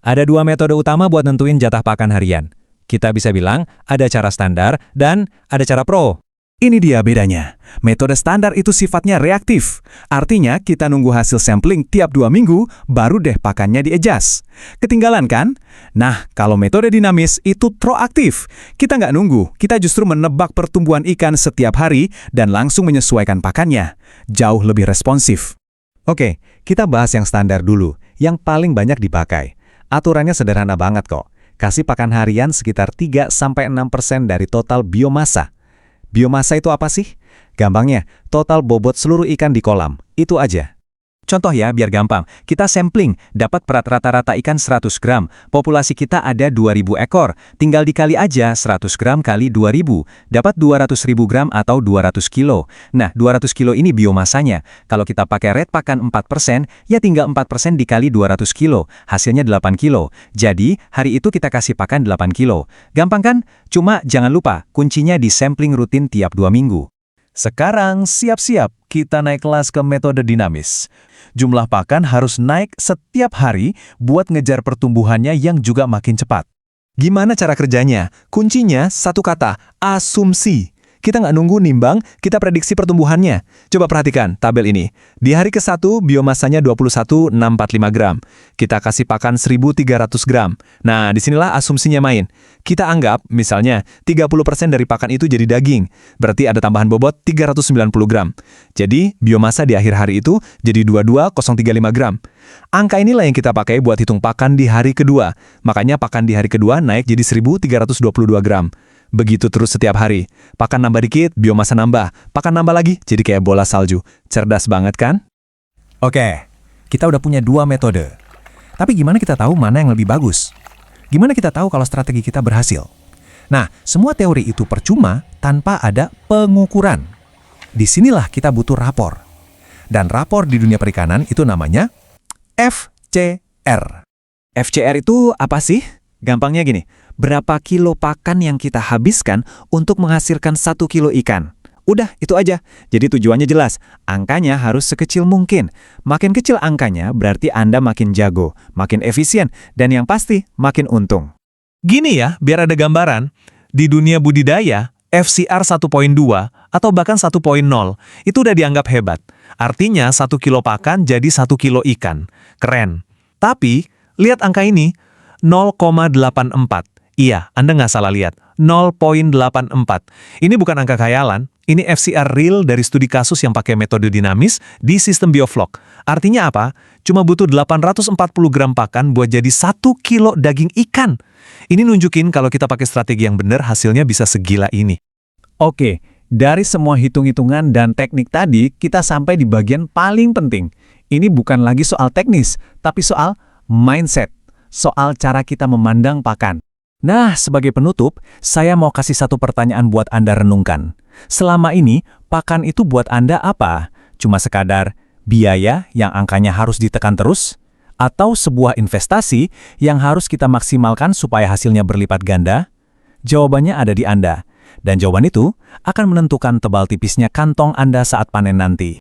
Ada dua metode utama buat nentuin jatah pakan harian. Kita bisa bilang ada cara standar dan ada cara pro. Ini dia bedanya. Metode standar itu sifatnya reaktif. Artinya kita nunggu hasil sampling tiap 2 minggu, baru deh pakannya di-adjust. Ketinggalan kan? Nah, kalau metode dinamis itu proaktif. Kita nggak nunggu, kita justru menebak pertumbuhan ikan setiap hari dan langsung menyesuaikan pakannya. Jauh lebih responsif. Oke, kita bahas yang standar dulu, yang paling banyak dipakai. Aturannya sederhana banget kok. Kasih pakan harian sekitar 3-6% dari total biomasa. Biomasa itu apa sih? Gampangnya, total bobot seluruh ikan di kolam. Itu aja. Contoh ya, biar gampang. Kita sampling, dapat berat rata-rata ikan 100 gram. Populasi kita ada 2.000 ekor. Tinggal dikali aja 100 gram kali 2.000. Dapat 200.000 gram atau 200 kilo. Nah, 200 kilo ini biomasanya. Kalau kita pakai rate pakan 4%, ya tinggal 4% dikali 200 kilo. Hasilnya 8 kilo. Jadi, hari itu kita kasih pakan 8 kilo. Gampang kan? Cuma jangan lupa, kuncinya di sampling rutin tiap 2 minggu. Sekarang siap-siap kita naik kelas ke metode dinamis. Jumlah pakan harus naik setiap hari buat ngejar pertumbuhannya yang juga makin cepat. Gimana cara kerjanya? Kuncinya satu kata, asumsi. Kita nggak nunggu nimbang, kita prediksi pertumbuhannya. Coba perhatikan tabel ini. Di hari ke-1, biomasanya 21.645 gram. Kita kasih pakan 1.300 gram. Nah, disinilah asumsinya main. Kita anggap, misalnya, 30% dari pakan itu jadi daging. Berarti ada tambahan bobot 390 gram. Jadi, biomasa di akhir hari itu jadi 22.035 gram. Angka inilah yang kita pakai buat hitung pakan di hari kedua. Makanya pakan di hari kedua naik jadi 1.322 gram. Begitu terus setiap hari. Pakan nambah dikit, biomasa nambah. Pakan nambah lagi, jadi kayak bola salju. Cerdas banget kan? Oke, kita udah punya 2 metode. Tapi gimana kita tahu mana yang lebih bagus? Gimana kita tahu kalau strategi kita berhasil? Nah, semua teori itu percuma tanpa ada pengukuran. Disinilah kita butuh rapor. Dan rapor di dunia perikanan itu namanya FCR. FCR itu apa sih? Gampangnya gini, berapa kilo pakan yang kita habiskan untuk menghasilkan 1 kilo ikan? Udah, itu aja. Jadi tujuannya jelas, angkanya harus sekecil mungkin. Makin kecil angkanya berarti Anda makin jago, makin efisien, dan yang pasti makin untung. Gini ya, biar ada gambaran. Di dunia budidaya, FCR 1.2 atau bahkan 1.0 itu udah dianggap hebat. Artinya 1 kilo pakan jadi 1 kilo ikan. Keren. Tapi, lihat angka ini, 0,84. Iya, Anda nggak salah lihat. 0,84. Ini bukan angka khayalan. Ini FCR real dari studi kasus yang pakai metode dinamis di sistem bioflok. Artinya apa? Cuma butuh 840 gram pakan buat jadi 1 kilo daging ikan. Ini nunjukin kalau kita pakai strategi yang benar, hasilnya bisa segila ini. Oke, dari semua hitung-hitungan dan teknik tadi, kita sampai di bagian paling penting. Ini bukan lagi soal teknis, tapi soal mindset. Soal cara kita memandang pakan. Nah, sebagai penutup, saya mau kasih satu pertanyaan buat Anda renungkan. Selama ini, pakan itu buat Anda apa? Cuma sekadar biaya yang angkanya harus ditekan terus? Atau sebuah investasi yang harus kita maksimalkan supaya hasilnya berlipat ganda? Jawabannya ada di Anda. Dan jawaban itu akan menentukan tebal tipisnya kantong Anda saat panen nanti.